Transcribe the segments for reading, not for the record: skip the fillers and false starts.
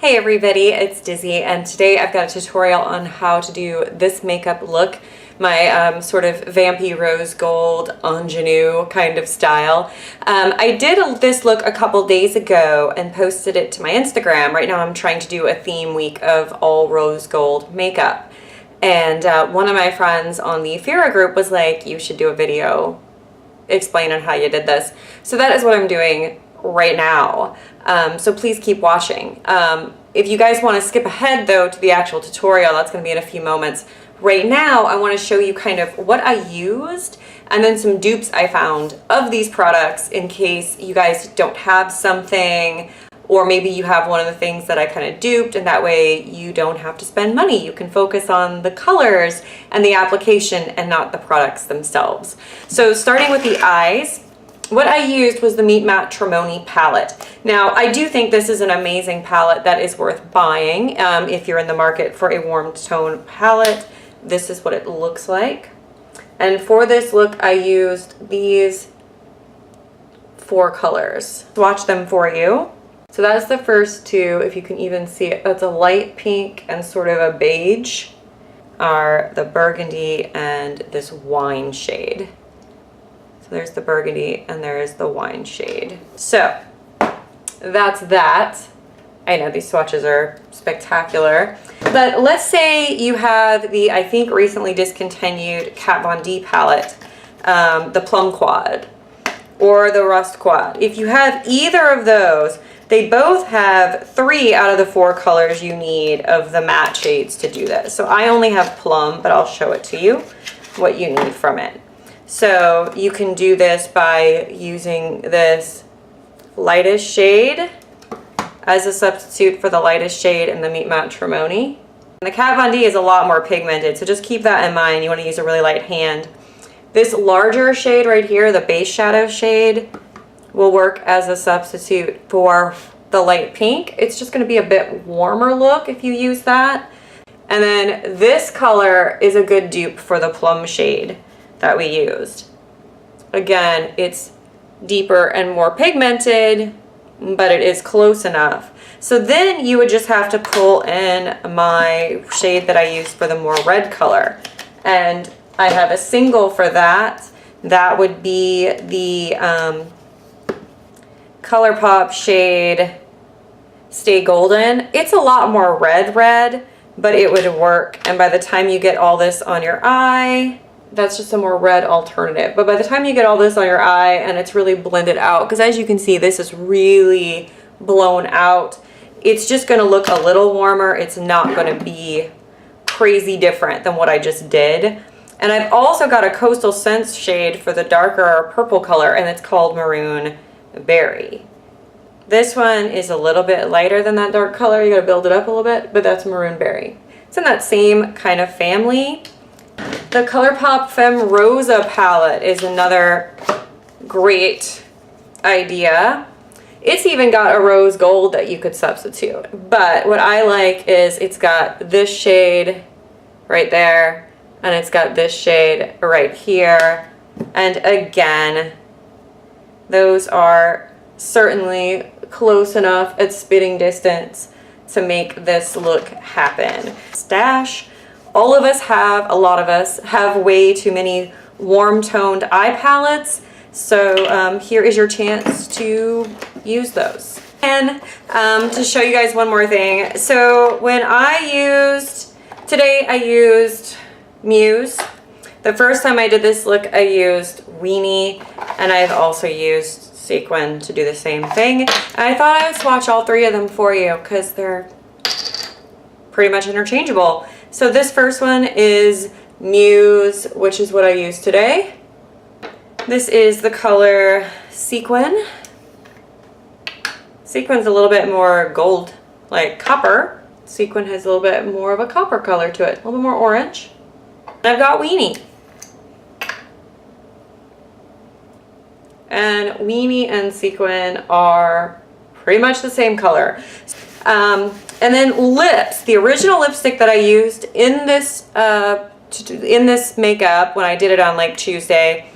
Hey everybody, it's Dizzy, and today I've got a tutorial on how to do this makeup look, my sort of vampy rose gold ingenue kind of style. I did this look a couple days ago and posted it to my Instagram. Right now I'm trying to do a theme week of all rose gold makeup. And one of my friends on the Fira group was like, you should do a video explaining how you did this. So that is what I'm doing right now. So please keep watching. If you guys want to skip ahead though to the actual tutorial, that's going to be in a few moments. Right now I want to show you kind of what I used and then some dupes I found of these products in case you guys don't have something, or maybe you have one of the things that I kind of duped, and that way you don't have to spend money. You can focus on the colors and the application and not the products themselves. So starting with the eyes, what I used was the Meet Matte Tremoni palette. Now, I do think this is an amazing palette that is worth buying. If you're in the market for a warm tone palette, this is what it looks like. And for this look, I used these 4 colors. Swatch them for you. So that's the first two, if you can even see it. That's a light pink and sort of a beige, are the burgundy and this wine shade. So there's the burgundy and there is the wine shade. So that's that. I know these swatches are spectacular. But let's say you have the, I think, recently discontinued Kat Von D palette, the Plum Quad or the Rust Quad. If you have either of those, they both have 3 out of the 4 colors you need of the matte shades to do this. So I only have Plum, but I'll show it to you what you need from it. So you can do this by using this lightest shade as a substitute for the lightest shade in the Meet Matte Tremoni. And the Kat Von D is a lot more pigmented, so just keep that in mind. You want to use a really light hand. This larger shade right here, the base shadow shade, will work as a substitute for the light pink. It's just going to be a bit warmer look if you use that. And then this color is a good dupe for the plum shade that we used. Again, it's deeper and more pigmented, but it is close enough. So then you would just have to pull in my shade that I used for the more red color. And I have a single for that. That would be the ColourPop shade Stay Golden. It's a lot more red, but it would work. And by the time you get all this on your eye, that's just a more red alternative. But by the time you get all this on your eye and it's really blended out, because as you can see, this is really blown out, it's just going to look a little warmer. It's not going to be crazy different than what I just did. And I've also got a Coastal Scents shade for the darker purple color, and it's called Maroon Berry. This one is a little bit lighter than that dark color. You got to build it up a little bit, but that's Maroon Berry. It's in that same kind of family. The ColourPop Femme Rosa palette is another great idea. It's even got a rose gold that you could substitute. But what I like is it's got this shade right there, and it's got this shade right here. And again, those are certainly close enough at spitting distance to make this look happen. Stash. All of us have, a lot of us, have way too many warm toned eye palettes. So here is your chance to use those. And to show you guys one more thing. So when today I used Muse. The first time I did this look, I used Weenie, and I've also used Sequin to do the same thing. And I thought I would swatch all 3 of them for you because they're pretty much interchangeable. So this first one is Muse, which is what I used today. This is the color Sequin. Sequin's a little bit more gold, like copper. Sequin has a little bit more of a copper color to it, a little bit more orange. And I've got Weenie. And Weenie and Sequin are pretty much the same color. And then lips. The original lipstick that I used in this makeup when I did it on Lake Tuesday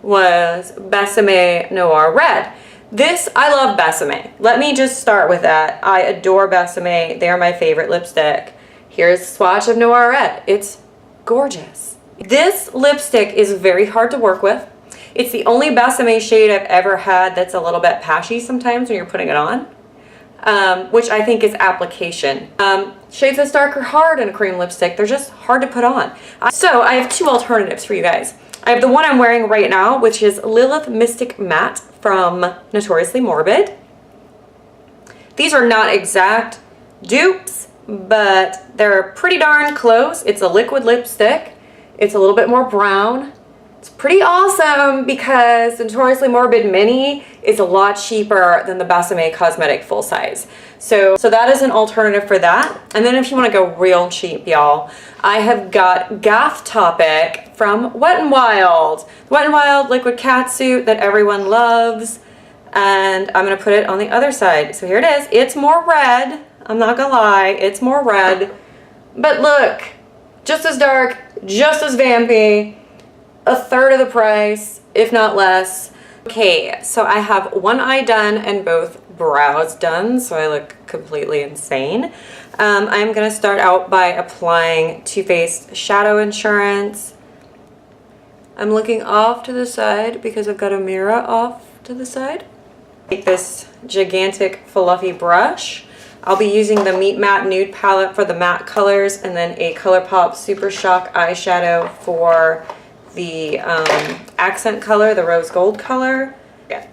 was Besame Noir Red. This, I love Besame. Let me just start with that. I adore Besame. They are my favorite lipstick. Here's a swatch of Noir Red. It's gorgeous. This lipstick is very hard to work with. It's the only Besame shade I've ever had that's a little bit patchy sometimes when you're putting it on, which I think is application. Shades that's dark are hard in a cream lipstick. They're just hard to put on. So I have two alternatives for you guys. I have the one I'm wearing right now, which is Lilith Mystic Matte from Notoriously Morbid. These are not exact dupes, but they're pretty darn close. It's a liquid lipstick. It's a little bit more brown. It's pretty awesome because the Notoriously Morbid Mini is a lot cheaper than the Besame Cosmetic full size. So that is an alternative for that. And then if you want to go real cheap, y'all, I have got Gath Topic from Wet n Wild. Wet n Wild liquid catsuit that everyone loves. And I'm going to put it on the other side. So here it is. It's more red. I'm not going to lie. It's more red. But look, just as dark, just as vampy. A third of the price, if not less. Okay, so I have one eye done and both brows done, so I look completely insane. I'm gonna start out by applying Too Faced Shadow Insurance. I'm looking off to the side because I've got a mirror off to the side. Take this gigantic fluffy brush. I'll be using the Meet Matte Nude palette for the matte colors and then a ColourPop Super Shock eyeshadow for the accent color, the rose gold color. Yeah.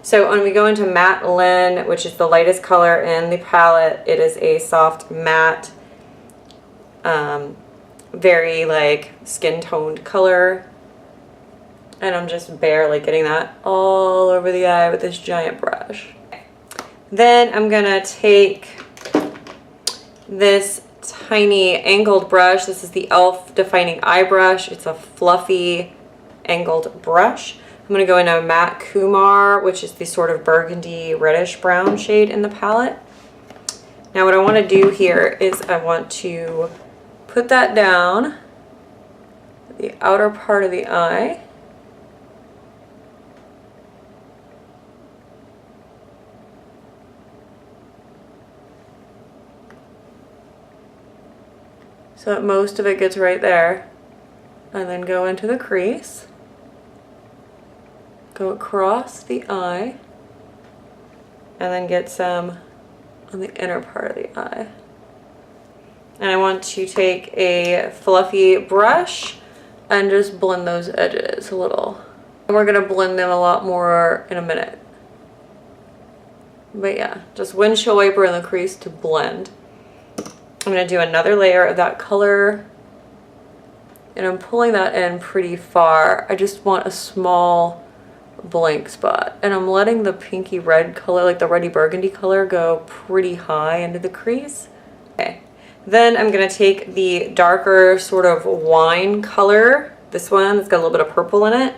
So when we go into Matte Lin, which is the lightest color in the palette, it is a soft matte, very like skin toned color. And I'm just barely getting that all over the eye with this giant brush. Then I'm gonna take this tiny angled brush. This is the e.l.f. Defining Eye Brush. It's a fluffy angled brush. I'm going to go into Matte Kumar, which is the sort of burgundy reddish brown shade in the palette. Now what I want to do here is I want to put that down the outer part of the eye. So that most of it gets right there. And then go into the crease. Go across the eye. And then get some on the inner part of the eye. And I want to take a fluffy brush and just blend those edges a little. And we're gonna blend them a lot more in a minute. But yeah, just windshield wiper in the crease to blend. I'm going to do another layer of that color, and I'm pulling that in pretty far. I just want a small blank spot, and I'm letting the pinky red color, like the reddy burgundy color, go pretty high into the crease. Okay, then I'm going to take the darker sort of wine color, this one, it's got a little bit of purple in it,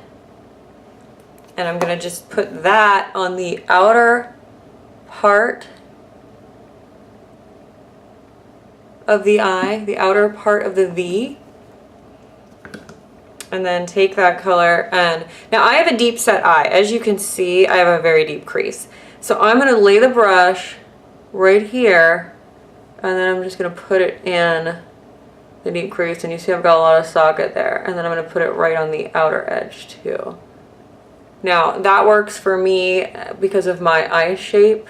and I'm going to just put that on the outer part of the eye, the outer part of the V, and then take that color. And now I have a deep set eye. As you can see, I have a very deep crease. So I'm going to lay the brush right here, and then I'm just going to put it in the deep crease, and you see I've got a lot of socket there, and then I'm going to put it right on the outer edge too. Now that works for me because of my eye shape.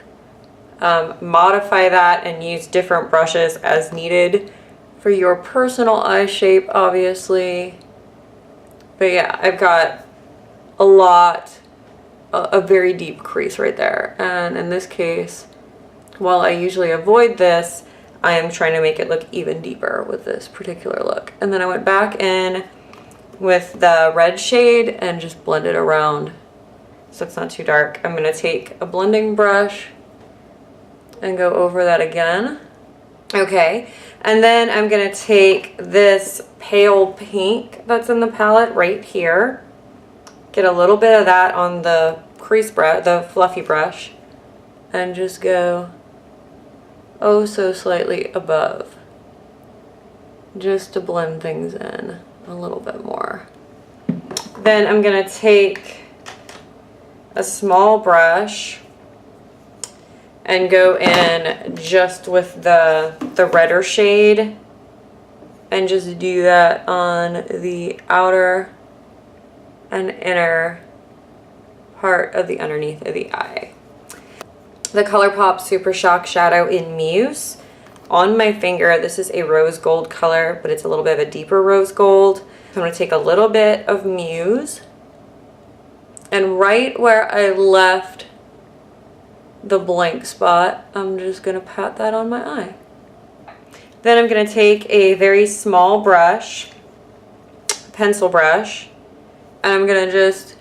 Modify that and use different brushes as needed for your personal eye shape, obviously. But yeah, I've got a very deep crease right there. And in this case, while I usually avoid this, I am trying to make it look even deeper with this particular look. And then I went back in with the red shade and just blend it around so it's not too dark. I'm going to take a blending brush and go over that again. Okay, and then I'm gonna take this pale pink that's in the palette right here, get a little bit of that on the crease brush, the fluffy brush, and just go oh so slightly above, just to blend things in a little bit more. Then I'm gonna take a small brush and go in just with the redder shade and just do that on the outer and inner part of the underneath of the eye. The ColourPop Super Shock Shadow in Muse on my finger. This is a rose gold color, but it's a little bit of a deeper rose gold. So I'm going to take a little bit of Muse, and right where I left the blank spot, I'm just going to pat that on my eye. Then I'm going to take a very small brush, pencil brush, and I'm going to just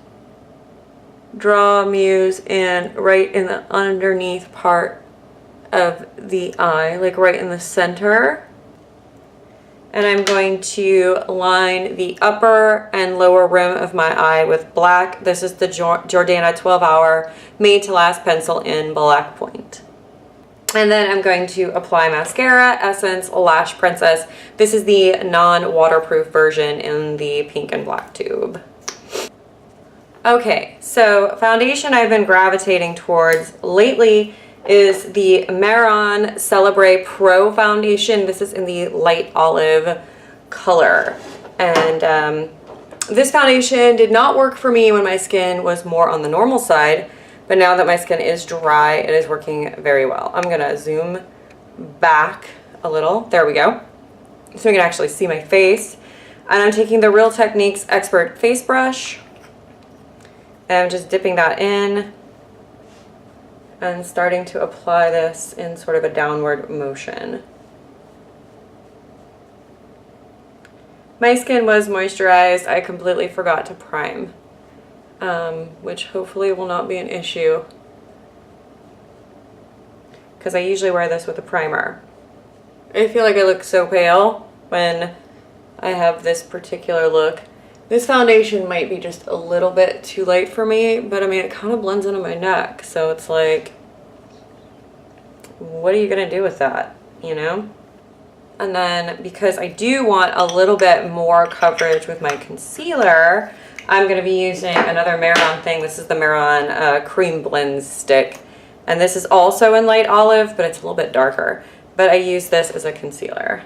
draw Muse in right in the underneath part of the eye, like right in the center. And I'm going to line the upper and lower rim of my eye with black. This is the Jordana 12-hour Made to Last pencil in Black Point. And then I'm going to apply mascara, Essence Lash Princess. This is the non-waterproof version in the pink and black tube. Okay, so foundation I've been gravitating towards lately is the Mehron Celebre Pro foundation. This is in the light olive color. And this foundation did not work for me when my skin was more on the normal side, but now that my skin is dry, it is working very well. I'm gonna zoom back a little. There we go. So you can actually see my face. And I'm taking the Real Techniques Expert Face Brush, and I'm just dipping that in and starting to apply this in sort of a downward motion. My skin was moisturized. I completely forgot to prime, which hopefully will not be an issue because I usually wear this with a primer. I feel like I look so pale when I have this particular look. This foundation might be just a little bit too light for me, but I mean, it kind of blends into my neck. So it's like, what are you gonna do with that, you know? And then because I do want a little bit more coverage with my concealer, I'm gonna be using another Mehron thing. This is the Mehron Cream Blends Stick. And this is also in light olive, but it's a little bit darker. But I use this as a concealer.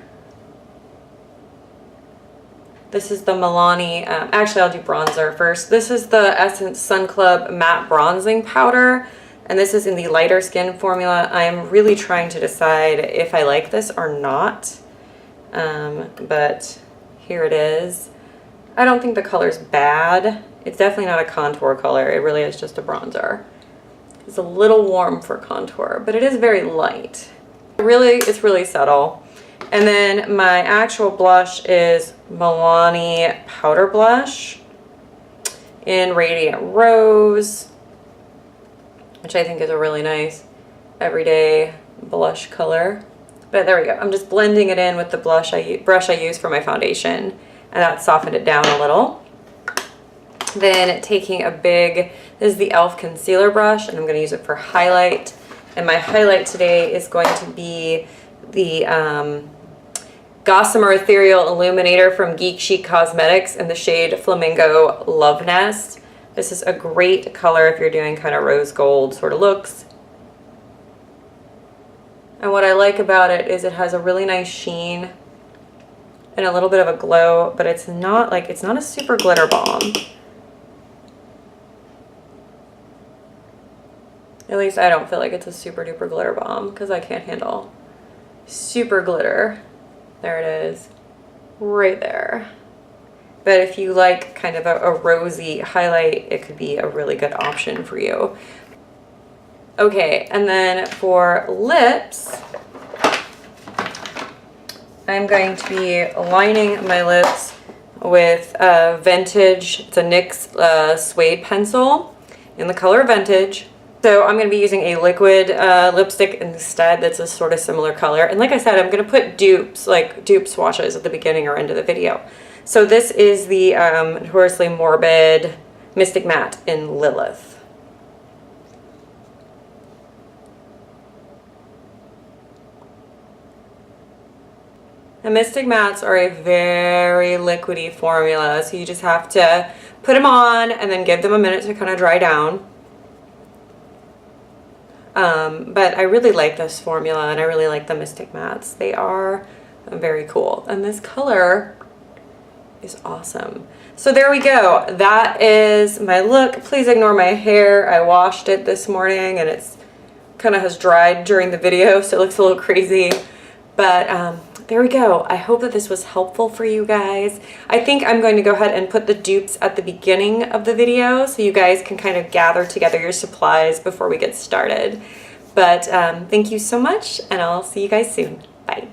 This is the Milani, actually I'll do bronzer first. This is the Essence Sun Club Matte Bronzing Powder, and this is in the lighter skin formula. I'm really trying to decide if I like this or not, but here it is. I don't think the color's bad. It's definitely not a contour color. It really is just a bronzer. It's a little warm for contour, but it is very light. It's really subtle. And then my actual blush is Milani Powder Blush in Radiant Rose, which I think is a really nice everyday blush color. But there we go. I'm just blending it in with the brush I use for my foundation, and that softened it down a little. Then taking this is the e.l.f. concealer brush, and I'm going to use it for highlight. And my highlight today is going to be the Gossamer Ethereal Illuminator from Geek Chic Cosmetics in the shade Flamingo Love Nest. This is a great color if you're doing kind of rose gold sort of looks. And what I like about it is it has a really nice sheen and a little bit of a glow, but it's not a super glitter bomb. At least I don't feel like it's a super duper glitter bomb because I can't handle super glitter. There it is, right there. But if you like kind of a rosy highlight, it could be a really good option for you. Okay, and then for lips, I'm going to be lining my lips with Vintage, it's a NYX suede pencil in the color Vintage. So I'm going to be using a liquid lipstick instead that's a sort of similar color. And like I said, I'm going to put dupes, like dupe swatches at the beginning or end of the video. So this is the Notoriously Morbid Mystic Matte in Lilith. And Mystic Mattes are a very liquidy formula, so you just have to put them on and then give them a minute to kind of dry down. But I really like this formula, and I really like the Mystic Mattes. They are very cool. And this color is awesome. So there we go. That is my look. Please ignore my hair. I washed it this morning and it's kind of has dried during the video, so it looks a little crazy. But there we go. I hope that this was helpful for you guys. I think I'm going to go ahead and put the dupes at the beginning of the video so you guys can kind of gather together your supplies before we get started. But thank you so much, and I'll see you guys soon. Bye.